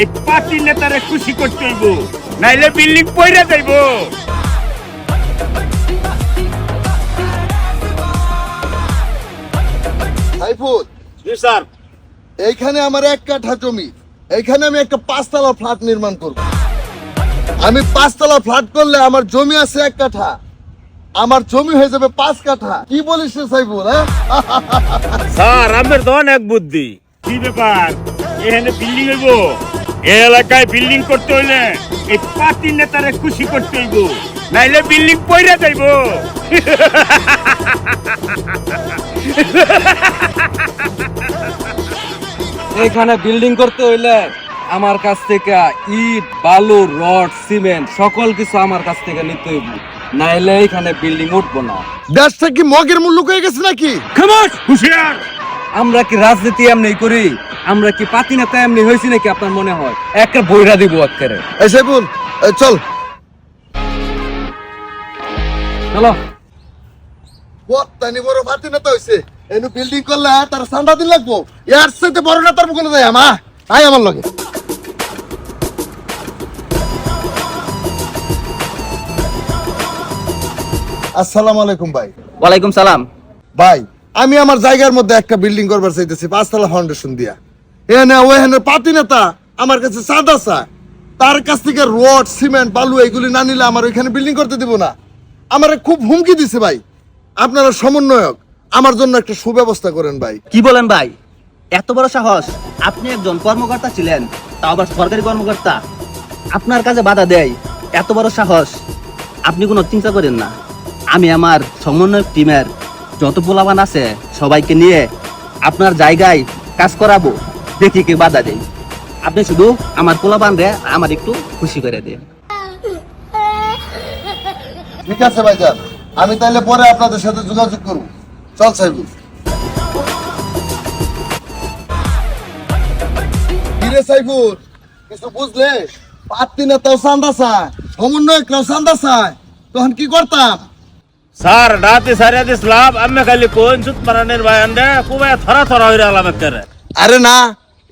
এই পার্টি নেতারে খুশি করতে হইব, নাইলে বিল্ডিং পইরা যাইব। সাইফুল, জি স্যার। এইখানে আমার 1 কাঠা জমি, এইখানে আমি একটা 5 তলা ফ্ল্যাট নির্মাণ করব। আমি 5 তলা ফ্ল্যাট করলে আমার জমি আছে 1 কাঠা, আমার জমি হয়ে যাবে 5 কাঠা। কি বলিস রে সাইফুল? হ্যাঁ স্যার, আমার তো অনেক বুদ্ধি। কি ব্যাপার, এখানে বিল্ডিং হইব? এই এলাকায় বিল্ডিং করতে হইলে এই পার্টি নেতারে খুশি করতে হইব, নাইলে বিল্ডিং পইরা যাইব। এখানে বিল্ডিং করতে হইলে আমার কাছ থেকে ইট, বালু, রড, সিমেন্ট সকল কিছু আমার কাছ থেকে নিতে হইব, নাইলে এখানে বিল্ডিং উঠবো না। দেশটা কি মগের মূল্য হয়ে গেছে নাকি? খামোশ! হুঁশিয়ার! আমরা কি রাজনীতি এমনি করি? আমরা কি পাতি নেতা এমনি হয়েছি নাকি আপনার মনে হয়? একটা বইরা দিব একেবারে। এই সাইফুল, চল। চলো। কত্তানি বড় পার্টি নেতা হইছে, এনু বিল্ডিং করলে তার সান্ডা দিন লাগবো। এর সাথে বড় নেতার মুখে যায় আমা, আই আমার লগে। আসসালামু আলাইকুম ভাই। ওয়ালাইকুম সালাম। ভাই, আমি আমার জায়গার মধ্যে একটা বিল্ডিং করবার চাইতেছি 5 তলা ফাউন্ডেশন দিয়া। এখানে ওখানে পাতি নেতা আমার কাছে চাঁদা চায়, তার কাছ থেকে রড, সিমেন্ট, বালু এগুলি না নিলে আমার ওইখানে বিল্ডিং করতে দিব না। আমার খুব হুমকি দিছে ভাই। আপনারা সমন্বয়ক, আমার জন্য একটা সুব্যবস্থা করেন ভাই। কি বলেন ভাই, এত বড় সাহস? আপনি একজন কর্মকর্তা ছিলেন, তাও আবার সরকারি কর্মকর্তা, আপনার কাছে বাধা দেয়? এত বড় সাহস? আপনি কোনো চিন্তা করেন না, আমি আমার সমন্বয় টিমের যত পোলাবান আছে সবাইকে নিয়ে আপনার জায়গায় কাজ করাবো, দেখি কে বাধা দেয়। আপনি শুধু আমার পোলাবান রে আমার একটু খুশি করে দিন। ঠিক আছে ভাই যান, আমি তাহলে পরে আপনাদের সাথে যোগাযোগ করব। চল সাইবুল। কিরে সাইফুল, কিছু বুঝলে? পাত্তি নেতাও চান্দা চায়, সমন্বয়করাও চান্দা চায়, তখন কি করতাম? স্যার, রাতে সারিয়া দিছিলাম, আমি খালি কোন সুত মারানের বায়ান দে খুবই থরা থরা হইরা আলাম একেবারে। আরে না,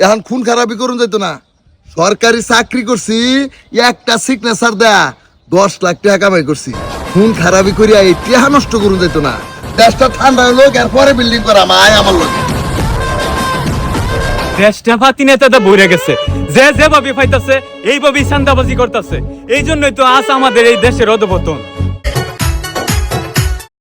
এখন খুন খারাপি করুন যাইতো না। সরকারি চাকরি করছি, একটা সিগনেচার দেয়া 10 লাখ টাকা কামাই করছি। খুন খারাপি করিয়া এই টিহা নষ্ট করুন যাইতো না। দেশটা ঠান্ডা হইলো, এরপরে বিল্ডিং করা মায় আমার লোক। দেশটা পাতি নেতাটা বইরে গেছে, যে যেভাবে পাইতাছে এইভাবেই চান্দাবাজি করতেছে। এই জন্যই তো আজ আমাদের এই দেশের অধপতন।